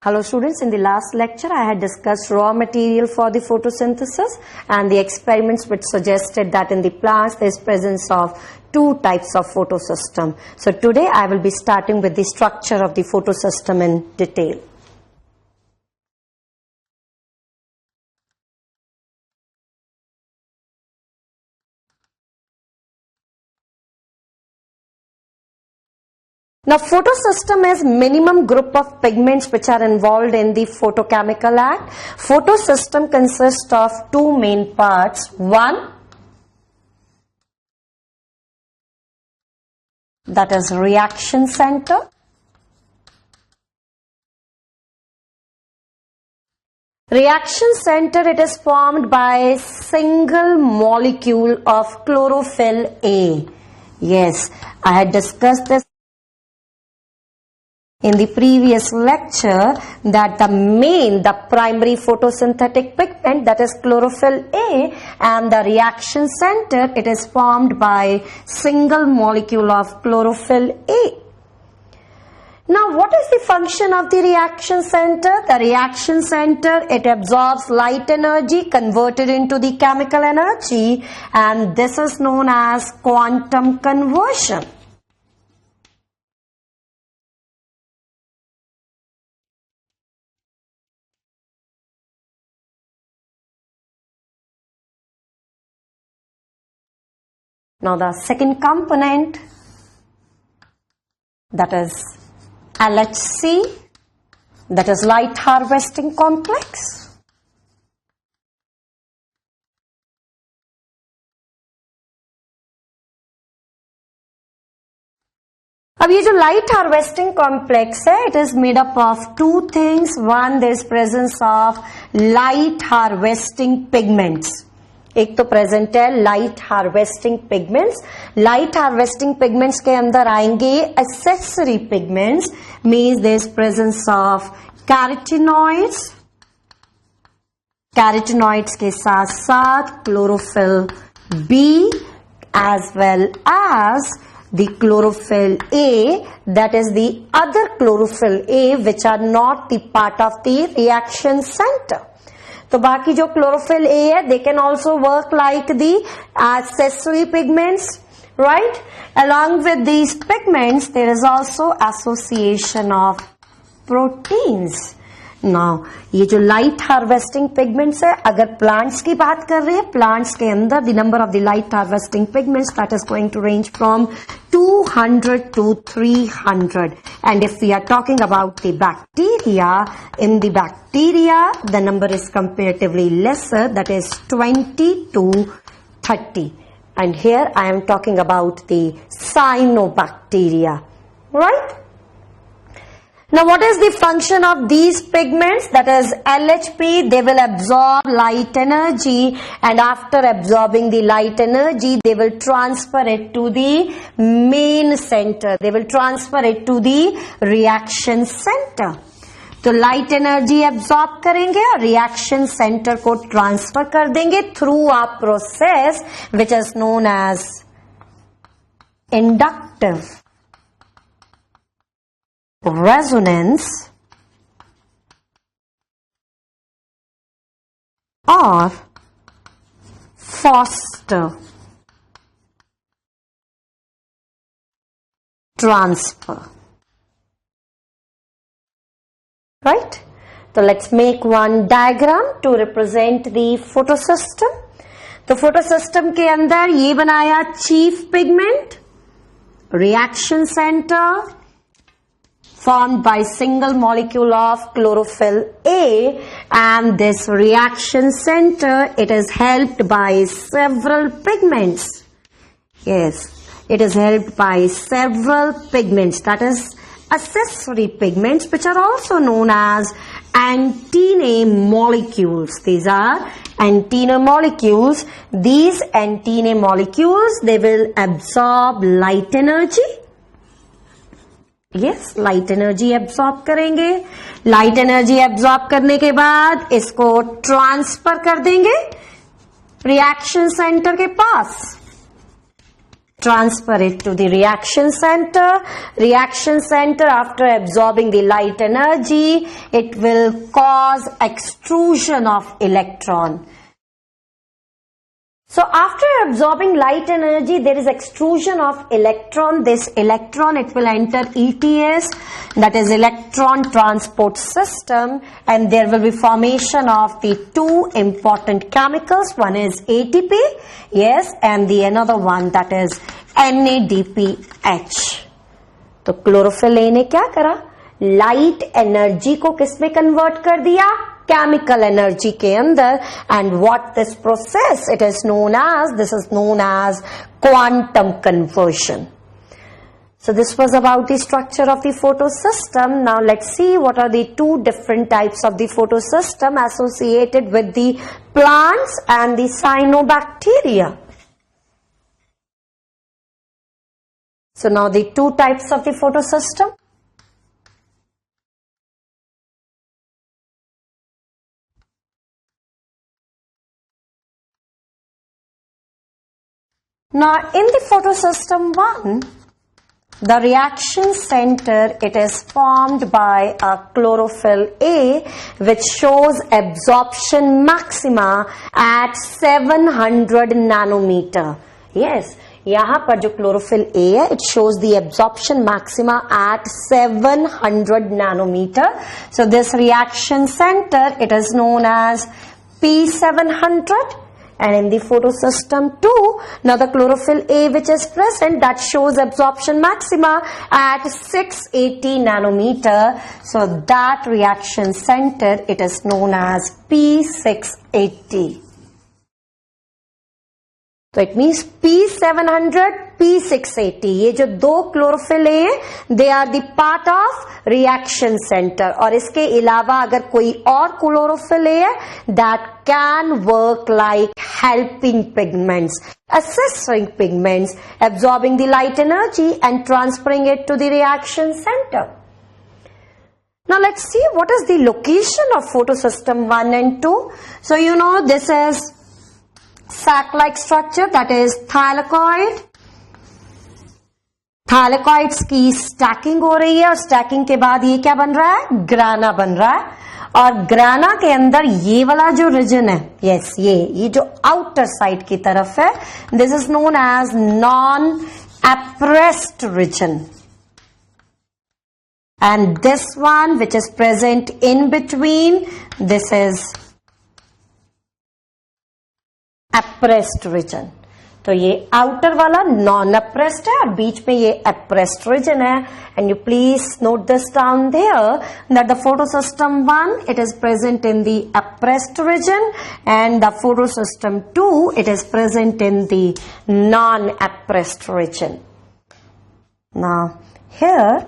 Hello students, in the last lecture I had discussed raw material for the photosynthesis and the experiments which suggested that in the plants there is presence of two types of photosystem. So today I will be starting with the structure of the photosystem in detail. Now photosystem is minimum group of pigments which are involved in the photochemical act. Photosystem consists of two main parts. One, that is reaction center. Reaction center, it is formed by single molecule of chlorophyll A. Yes, I had discussed this in the previous lecture that the primary photosynthetic pigment, that is chlorophyll A, and the reaction center, it is formed by single molecule of chlorophyll A. Now what is the function of the reaction center? The reaction center, it absorbs light energy converted into the chemical energy, and this is known as quantum conversion. Now the second component, that is LHC, that is light harvesting complex. अब ये जो light harvesting complex है, it is made up of two things. One, there is presence of light harvesting pigments. एक तो present है light harvesting pigments. Light harvesting pigments के अंदर आएंगे accessory pigments, means there is presence of carotenoids. Carotenoids के साथ साथ chlorophyll B as well as the chlorophyll A, that is the other chlorophyll A which are not the part of the reaction center. तो बाकी जो chlorophyll A है, they can also work like the accessory pigments, right? Along with these pigments, there is also association of proteins. Now, ये जो light harvesting pigments है, अगर plants की बात कर रहे हैं, plants के अंदर the number of the light harvesting pigments that is going to range from 200 to 300. And if we are talking about the bacteria, in the bacteria the number is comparatively lesser, that is 20 to 30. And here I am talking about the cyanobacteria, right? Now what is the function of these pigments? That is LHP, they will absorb light energy, and after absorbing the light energy, they will transfer it to the main center. They will transfer it to the reaction center. तो light energy absorb करेंगे और reaction centre को transfer कर देंगे through a process which is known as inductive resonance or Foster transfer, right? So let's make one diagram to represent the photosystem. तो photosystem के अंदर ये बनाया chief pigment, reaction center formed by single molecule of chlorophyll A, and this reaction center, it is helped by several pigments. Yes, it is helped by several pigments, that is accessory pigments, which are also known as antennae molecules. These are antennae molecules. These antennae molecules, they will absorb light energy. Yes, light energy absorb करेंगे. Light energy absorb करने के बाद इसको transfer कर देंगे reaction centre के पास. transfer it to the reaction center. Reaction center, after absorbing the light energy, it will cause extrusion of electron. So after absorbing light energy, there is extrusion of electron. This electron, it will enter ETS, that is electron transport system, and there will be formation of the two important chemicals. One is ATP, yes, and the another one, that is NADPH. तो chlorophyll A ने क्या करा, light energy को किसमें convert कर दिया, chemical energy के अंदर. And what this process, it is known as, this is known as quantum conversion. So this was about the structure of the photosystem. Now let's see what are the two different types of the photosystem associated with the plants and the cyanobacteria. So now the two types of the photosystem. Now in the photosystem 1, the reaction center, it is formed by a chlorophyll A, which shows absorption maxima at 700 nanometer. Yes, यहाँ पर जो chlorophyll A है, it shows the absorption maxima at 700 nanometer. So this reaction center, it is known as P700. And in the photosystem 2, now the chlorophyll A which is present, that shows absorption maxima at 680 nanometer. So that reaction center, it is known as P680. तो it means P700, P680, ये जो दो chlorophyll है, they are the part of reaction centre. और इसके अलावा अगर कोई और क्लोरोफिल है, that can work like helping pigments, assisting pigments, absorbing the light energy and transferring it to the reaction center. Now let's see what is the location of photosystem 1 and 2. So you know this is sac-like structure, that is thylakoid. Thylakoids की stacking हो रही है और stacking के बाद ये क्या बन रहा है, ग्राना बन रहा है. और ग्राना के अंदर ये वाला जो रीजन है, यस, ये जो आउटर साइड की तरफ है, this is known as non appressed region. And this one which is present in between, this is appressed region. तो ये आउटर वाला नॉन एप्रेस्ड है और बीच में ये एप्रेस्ड रीजन है. And you please note this down there that the photosystem 1, it is present in the appressed region and the photosystem 2, it is present in the non appressed region. Now here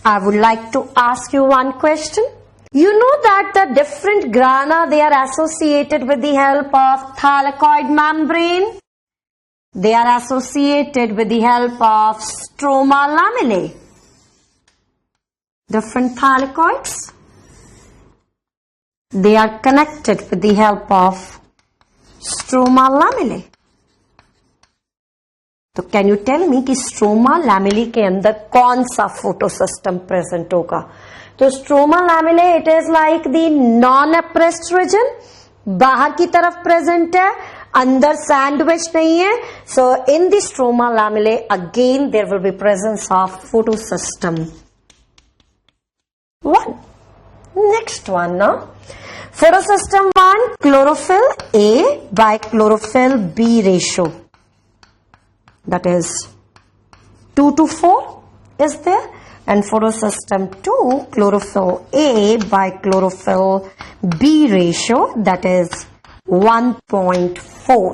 I would like to ask you one question. You know that the different grana, they are associated with the help of thylakoid membrane. They are associated with the help of stroma lamellae. Different thylakoids, they are connected with the help of stroma lamellae. तो can you tell me कि stroma lamellae के अंदर कौन सा photosystem present होगा? तो stroma lamellae, it is like the non appressed region, बाहर की तरफ प्रेजेंट है, अंदर सैंडविच नहीं है. So in the stroma lamellae again there will be presence of photosystem 1. Next one ना, photosystem 1, chlorophyll A by chlorophyll B ratio. That is 2:4 is there, and photosystem 2, chlorophyll A by chlorophyll B ratio, that is 1.4.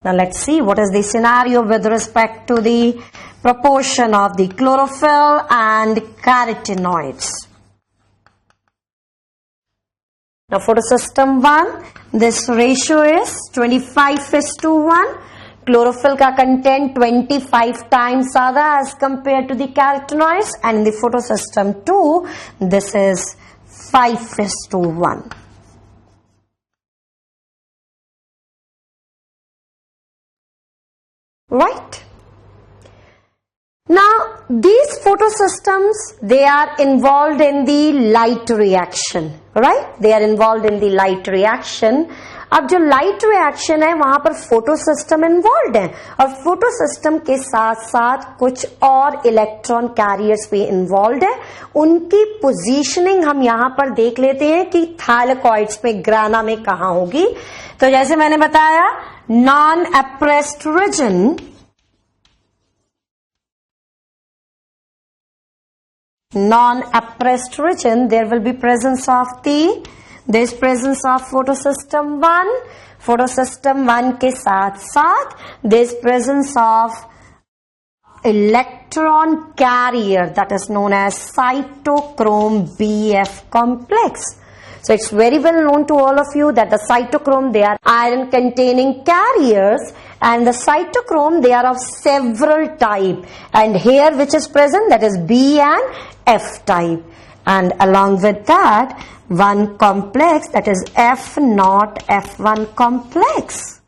Now let's see what is the scenario with respect to the proportion of the chlorophyll and carotenoids. Now photosystem 1, this ratio is 25:1. Chlorophyll का content 25 times ज़्यादा as compared to the carotenoids, and in the photosystem 2, this is 5:1. right? Now these photosystems, they are involved in the light reaction, right? They are involved in the light reaction. अब जो light reaction है वहां पर photosystem involve है और photosystem के साथ साथ कुछ और इलेक्ट्रॉन कैरियर्स भी इन्वॉल्व है. उनकी पोजीशनिंग हम यहां पर देख लेते हैं कि थैलेकॉइड्स में ग्राना में कहां होगी. तो जैसे मैंने बताया, non appressed region, non-appressed region, there will be presence of this presence of photosystem 1. photosystem 1 के साथ साथ this presence of electron carrier that is known as cytochrome Bf complex. So it's very well known to all of you that the cytochrome, they are iron containing carriers, and the cytochrome, they are of several type, and here which is present, that is B and F type, and along with that one complex, that is F0 F1 complex.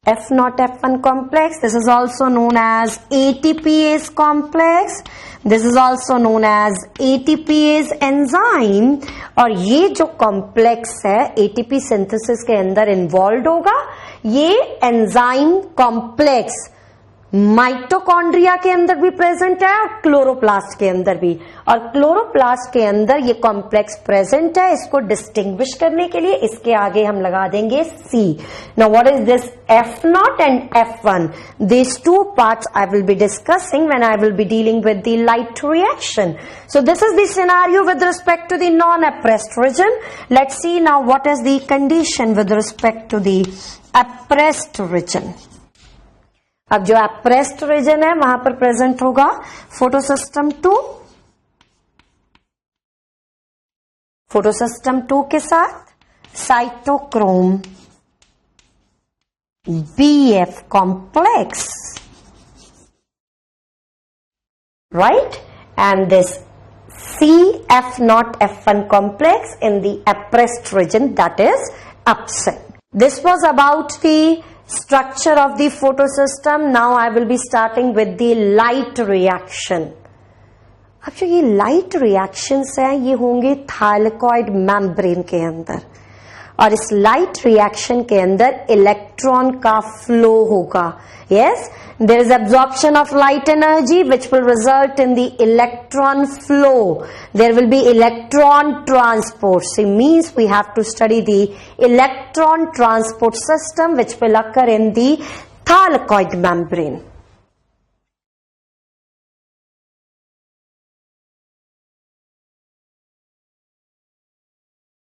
F0 F1 complex, this is also known as ATPase complex, this is also known as ATPase enzyme. और ये जो complex है ATP synthesis के अंदर involve होगा. ये enzyme complex mitochondria के अंदर भी प्रेजेंट है और क्लोरोप्लास्ट के अंदर भी, और क्लोरोप्लास्ट के अंदर ये कॉम्प्लेक्स प्रेजेंट है. इसको डिस्टिंग्विश करने के लिए इसके आगे हम लगा देंगे C. Now what is this F0 and F1? These two parts I will be discussing when I will be dealing with the light reaction. So this is the scenario with respect to the non-appressed region. Let's see now what is the condition with respect to the appressed region. अब जो apprised reason है वहां पर present होगा photosystem 2. Photosystem 2 के साथ cytochrome Bf complex, right? And this CF0 F1 complex in the appressed region, that is absent. This was about the structure of the photosystem. Now I will be starting with the light reaction. अब जो ये light reactions हैं ये होंगे thylakoid membrane के अंदर, और इस लाइट रिएक्शन के अंदर इलेक्ट्रॉन का फ्लो होगा. Yes, there is absorption of light energy which will result in the electron flow. There will be electron transport. So it means we have to study the electron transport system which will occur in the thylakoid membrane.